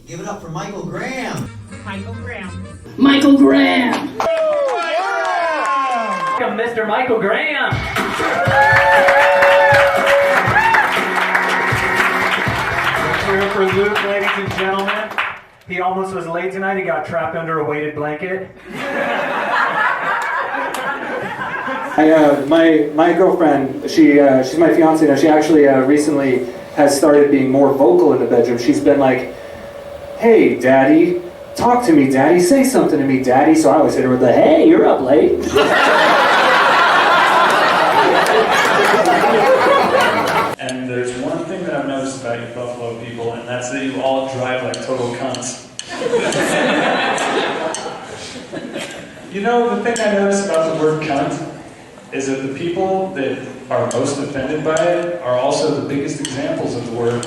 Give it up for Michael Graham. Michael Graham. Michael Graham. Welcome, Mr. Michael Graham. Here for Luke, ladies and gentlemen. He almost was late tonight. He got trapped under a weighted blanket. My girlfriend, she's my fiance now. She actually recently has started being more vocal in the bedroom. She's been like, "Hey, Daddy, talk to me, Daddy. Say something to me, Daddy." So I always hit her with the, "Hey, you're up late." And there's one thing that I've noticed about you Buffalo people, and that's that you all drive like total cunts. You know, the thing I notice about the word cunt is that the people that are most offended by it are also the biggest examples of the word.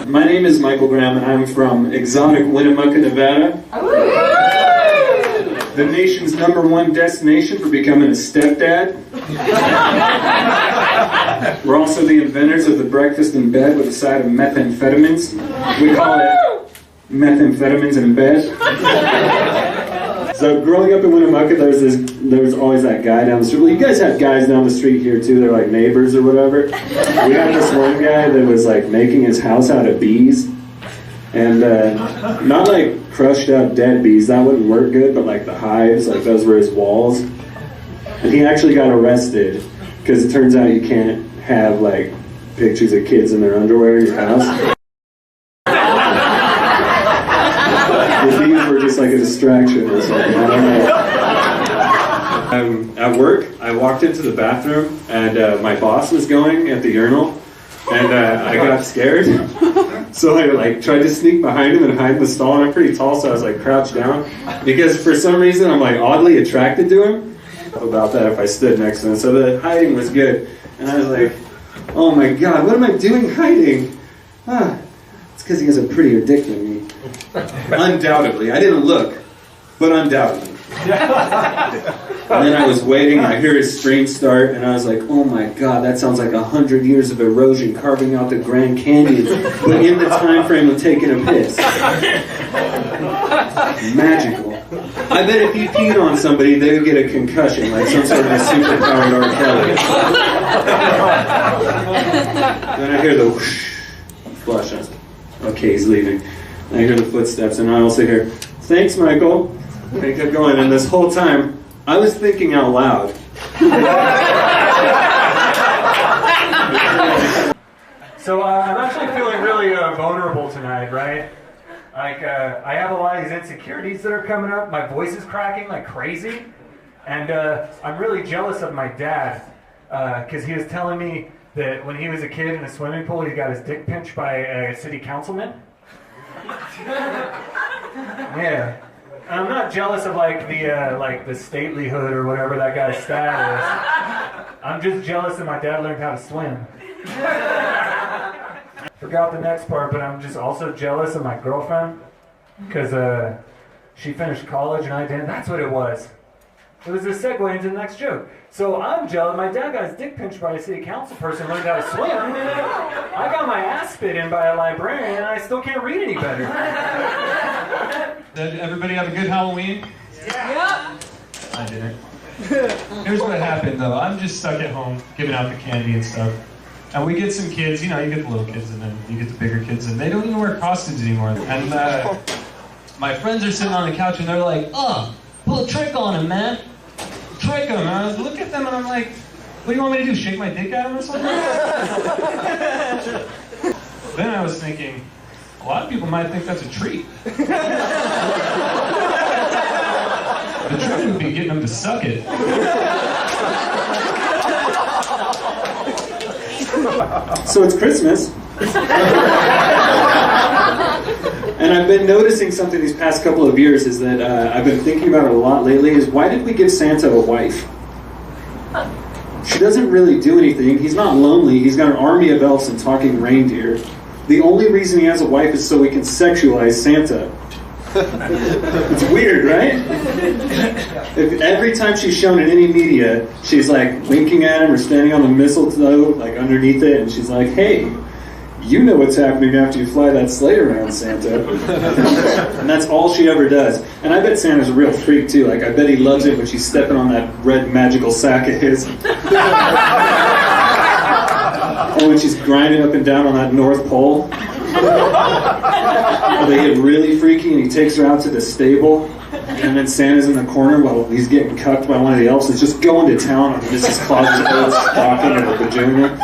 My name is Michael Graham, and I'm from exotic Winnemucca, Nevada. The nation's #1 destination for becoming a stepdad. We're also the inventors of the breakfast in bed with a side of methamphetamines. We call it methamphetamines in bed. So growing up in Winnemucca, there was always that guy down the street. Well, you guys have guys down the street here too. They're like neighbors or whatever. We had this one guy that was like making his house out of bees, and not like crushed up dead bees. That wouldn't work good, but like the hives, like those were his walls. And he actually got arrested because it turns out you can't have like pictures of kids in their underwear in your house. The bees were just like a distraction or something. I don't know. At work, I walked into the bathroom and my boss was going at the urinal, and I got scared. So I like tried to sneak behind him and hide in the stall. And I'm pretty tall, so I was like crouched down because for some reason I'm like oddly attracted to him. About that if I stood next to him. So the hiding was good, and I was like, "Oh my God, what am I doing hiding?" It's because he has a prettier dick than me. Undoubtedly. I didn't look, but undoubtedly. And then I was waiting, and I hear his stream start, and I was like, "Oh my God, that sounds like 100 years of erosion carving out the Grand Canyon, but in the time frame of taking a piss." Magical. I bet if you peed on somebody, they would get a concussion, like some sort of a superpowered R. Kelly. Then I hear the whoosh, flush. I was like, okay, he's leaving. And I hear the footsteps, and I also hear, "Thanks, Michael." And he kept going, and this whole time, I was thinking out loud. So I'm actually feeling really vulnerable tonight, right? Like, I have a lot of these insecurities that are coming up. My voice is cracking like crazy. And I'm really jealous of my dad, because he was telling me that when he was a kid in a swimming pool, he got his dick pinched by a city councilman. Yeah. And I'm not jealous of like the statelyhood or whatever that guy's stat is. I'm just jealous that my dad learned how to swim. Forgot the next part, but I'm just also jealous of my girlfriend because she finished college and I didn't. That's what it was. It was a segue into the next joke. So I'm jealous. My dad got his dick pinched by a city council person, learned how to swim. I got my ass spit in by a librarian, and I still can't read any better. Did everybody have a good Halloween? Yeah. I didn't. Here's what happened though. I'm just stuck at home giving out the candy and stuff. And we get some kids, you know, you get the little kids and then you get the bigger kids, and they don't even wear costumes anymore. And my friends are sitting on the couch and they're like, "Oh, pull a trick on him, man. Trick him." And I look at them and I'm like, "What do you want me to do, shake my dick at him or something?" Then I was thinking, a lot of people might think that's a treat. The trick would be getting them to suck it. So it's Christmas. And I've been noticing something these past couple of years is that I've been thinking about it a lot lately is why did we give Santa a wife? She doesn't really do anything. He's not lonely. He's got an army of elves and talking reindeer. The only reason he has a wife is so we can sexualize Santa. It's weird, right? If every time she's shown in any media, she's like winking at him or standing on the mistletoe, like underneath it, and she's like, "Hey, "You know what's happening after you fly that sleigh around, Santa." And that's all she ever does. And I bet Santa's a real freak too. Like, I bet he loves it when she's stepping on that red magical sack of his. Or when she's grinding up and down on that North Pole. Or they get really freaky and he takes her out to the stable. And then Santa's in the corner while he's getting cucked by one of the elves. It's just going to town on Mrs. Claus's old stocking and her vagina.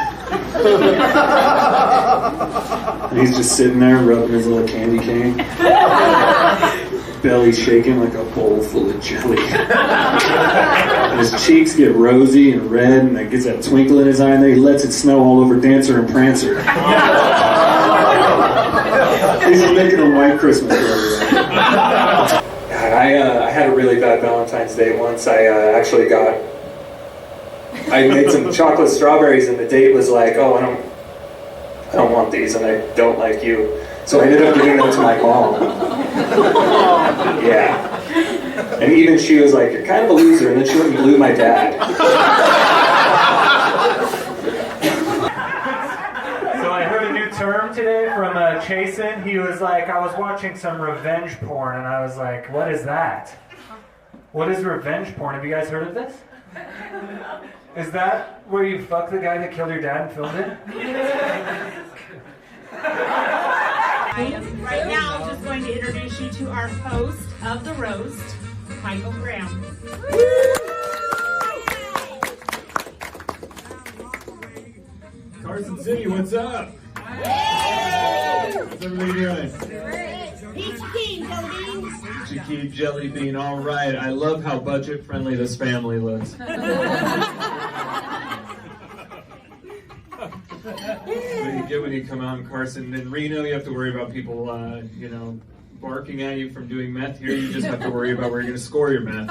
And he's just sitting there rubbing his little candy cane. Belly shaking like a bowl full of jelly. And his cheeks get rosy and red, and it gets that twinkle in his eye, and then he lets it snow all over Dancer and Prancer. He's making a white Christmas for everyone. God, I had a really bad Valentine's Day once. I made some chocolate strawberries, and the date was like, "Oh, I don't want these, and I don't like you." So I ended up giving them to my mom. Yeah. And even she was like, "You're kind of a loser," and then she went and blew my dad. So I heard a new term today from Chasen. He was like, I was watching some revenge porn, and I was like, what is that? What is revenge porn? Have you guys heard of this? Is that where you fuck the guy that killed your dad and filmed it? Right now, I'm just going to introduce you to our host of the roast, Michael Graham. Carson City, what's up? How's everybody doing? Peachy Keen, Jelly Beans. Peachy Keen, Jelly Bean, all right. I love how budget-friendly this family looks. What do you get when you come out in Carson? In Reno, you have to worry about people, barking at you from doing meth. Here, you just have to worry about where you're going to score your meth.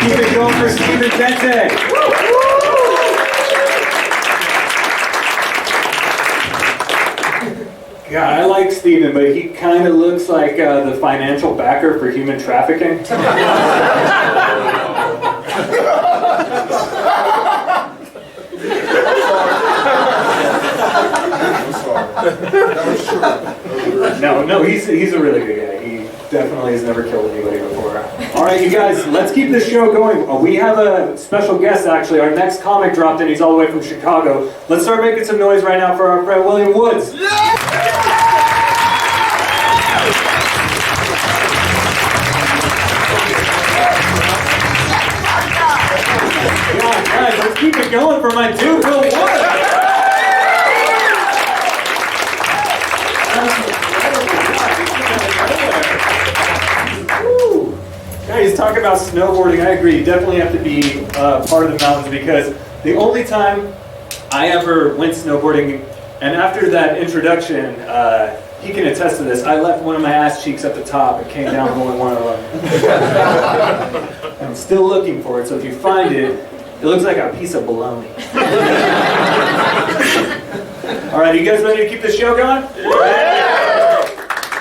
Keep it going for Steven Dente. God, I like Steven, but he kind of looks like the financial backer for human trafficking. No, he's a really good guy. He definitely has never killed anybody before. All right, you guys, let's keep this show going. We have a special guest, actually. Our next comic dropped in. He's all the way from Chicago. Let's start making some noise right now for our friend William Woods. Yeah, guys, let's keep it going for my dude, Will Woods. Guys, talk about snowboarding. I agree. You definitely have to be part of the mountains, because the only time I ever went snowboarding, and after that introduction, he can attest to this, I left one of my ass cheeks at the top and came down going 101. I'm still looking for it, so if you find it, it looks like a piece of bologna. All right, you guys ready to keep the show going?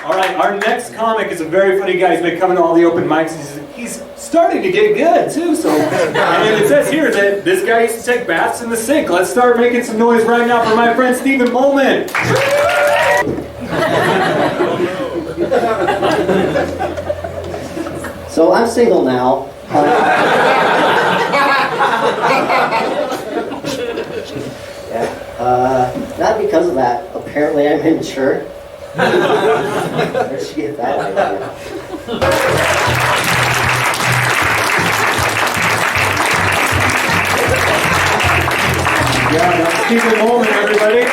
All right, our next comic is a very funny guy. He's been coming to all the open mics. He's starting to get good, too. So, and it says here that this guy used to take baths in the sink. Let's start making some noise right now for my friend Stephen Molman. So I'm single now. Not because of that. Apparently I'm immature. Where did she get that idea? Yeah, that's Stephen Molman, everybody.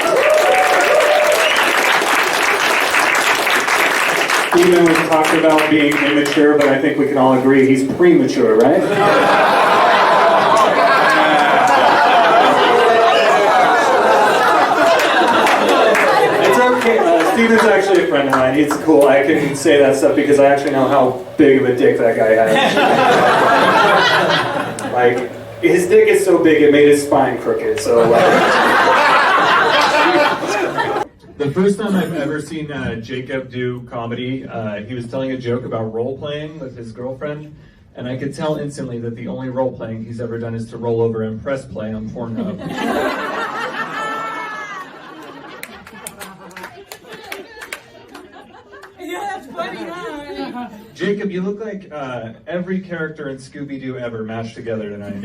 Stephen was talking about being immature, but I think we can all agree he's premature, right? It's okay. Steven's actually a friend of mine. He's cool. I can say that stuff because I actually know how big of a dick that guy has. Like, his dick is so big it made his spine crooked, so... The first time I've ever seen Jacob do comedy, he was telling a joke about role-playing with his girlfriend, And I could tell instantly that the only role playing he's ever done is to roll over and press play on Pornhub. Yeah, that's funny, huh? Jacob, you look like every character in Scooby-Doo ever mashed together tonight.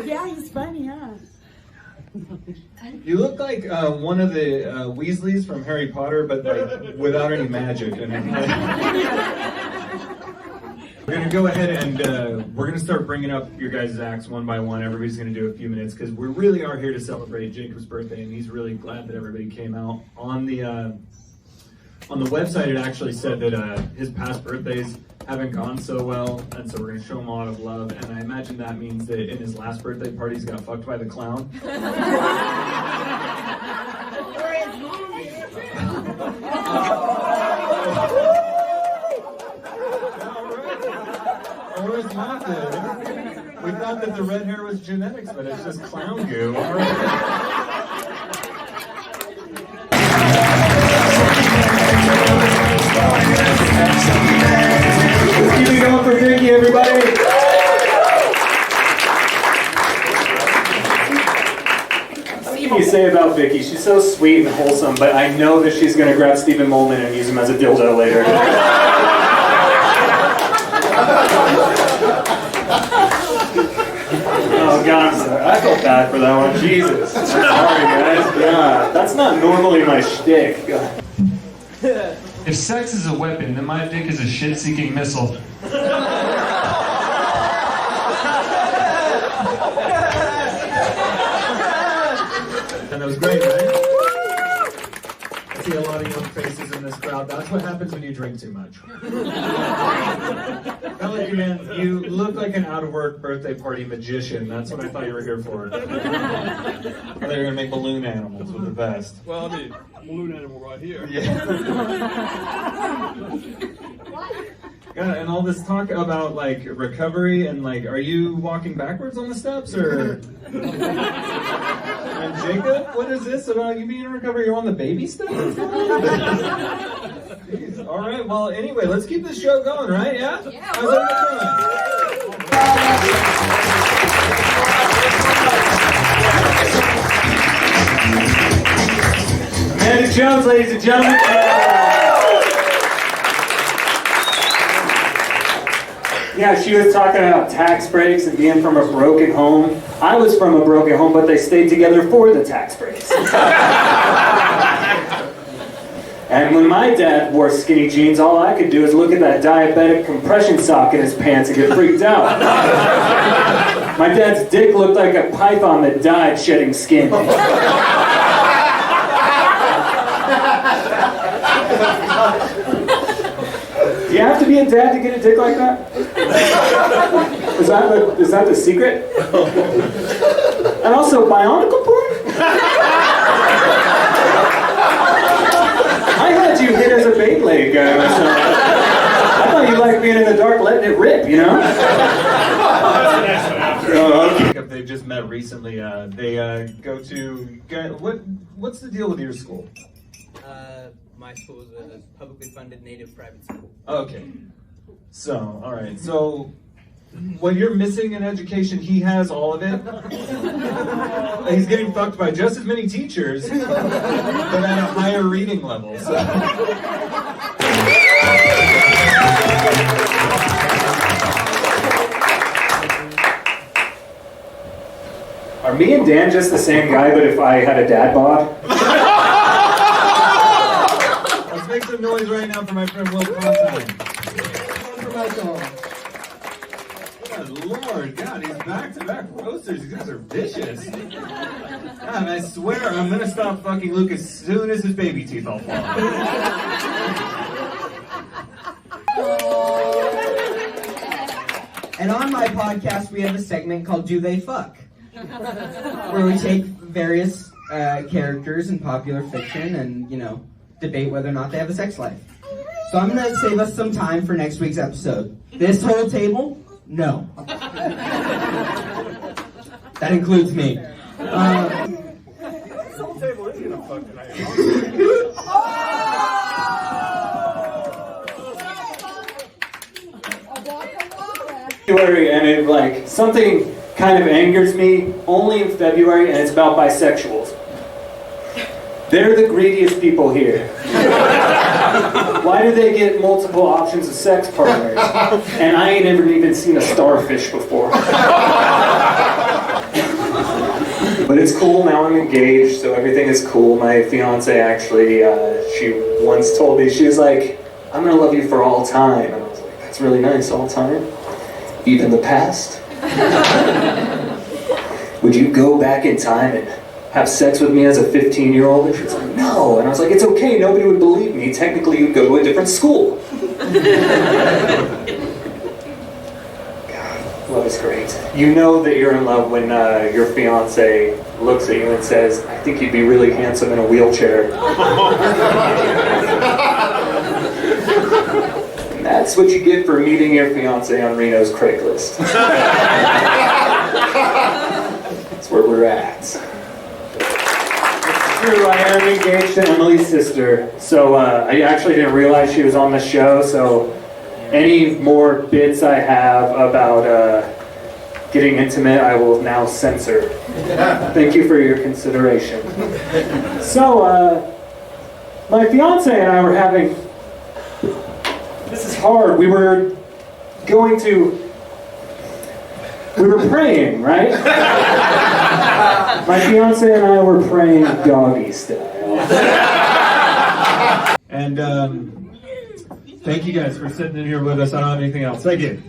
Yeah, he's funny, huh? You look like one of the Weasleys from Harry Potter, but like without any magic. We're gonna go ahead and we're gonna start bringing up your guys' acts one by one. Everybody's gonna do a few minutes because we really are here to celebrate Jacob's birthday, and he's really glad that everybody came out. On the website, it actually said that his past birthdays haven't gone so well, and so we're gonna show him a lot of love. And I imagine that means that in his last birthday party, he got fucked by the clown. Or it's not good. We thought that the red hair was genetics, but it's just clown goo. All right. Let's keep it going for Vicky, everybody. What can you say about Vicky? She's so sweet and wholesome, but I know that she's going to grab Stephen Molman and use him as a dildo later. Oh God, I'm sorry. I felt bad for that one. Jesus. I'm sorry, guys. Yeah, that's not normally my shtick. If sex is a weapon, then my dick is a shit-seeking missile. And that was great, right? I see a lot of young faces in this crowd. That's what happens when you drink too much. Melody, man, you look like an out-of-work birthday party magician. That's what I thought you were here for. I thought you were going to make balloon animals with the vest. Well, I mean, balloon animal right here. Yeah. Yeah, and all this talk about like recovery and like, are you walking backwards on the steps or? And Jacob, what is this about you being in recovery? You're on the baby steps? Jeez. All right. Well, anyway, let's keep this show going, right? Yeah. How's everyone doing? Amanda Jones, ladies and gentlemen. Yeah, she was talking about tax breaks and being from a broken home. I was from a broken home, but they stayed together for the tax breaks. And when my dad wore skinny jeans, all I could do is look at that diabetic compression sock in his pants and get freaked out. My dad's dick looked like a python that died shedding skin. Do you have to be a dad to get a dick like that? Is that the secret? And also, bionicle porn? I had you hit as a Beyblade guy myself. I thought you liked being in the dark, letting it rip, you know? They just met recently. They go to what's the deal with your school? My school is a publicly funded native private school. Okay. So, all right. So, what you're missing in education, he has all of it. He's getting fucked by just as many teachers, but at a higher reading level. So. Are me and Dan just the same guy, but if I had a dad bod? Let's make some noise right now for my friend Will Constantine. Good Lord, God, these back-to-back roasters, you guys are vicious. God, I swear I'm gonna stop fucking Luke as soon as his baby teeth all fall out. And on my podcast, we have a segment called Do They Fuck? Where we take various characters in popular fiction and, debate whether or not they have a sex life. So I'm going to save us some time for next week's episode. This whole table? No. That includes me. This whole table is gonna fuck tonight. February, and it like something kind of angers me only in February, and it's about bisexuals. They're the greediest people here. Why do they get multiple options of sex partners? And I ain't ever even seen a starfish before. But it's cool, now I'm engaged, so everything is cool. My fiance actually, she once told me, she was like, I'm gonna love you for all time. And I was like, that's really nice, all time? Even the past? Would you go back in time and have sex with me as a 15-year-old? And she was like, no. And I was like, it's okay, nobody would believe me. Technically, you'd go to a different school. God, love is great. You know that you're in love when your fiance looks at you and says, I think you'd be really handsome in a wheelchair. And that's what you get for meeting your fiance on Reno's Craigslist. That's where we're at. True, I am engaged to Emily's sister, so I actually didn't realize she was on the show, so any more bits I have about getting intimate, I will now censor. Thank you for your consideration. So, my fiance and I were having, this is hard, we were praying, right? My fiance and I were praying doggy style. And thank you guys for sitting in here with us. I don't have anything else. Thank you.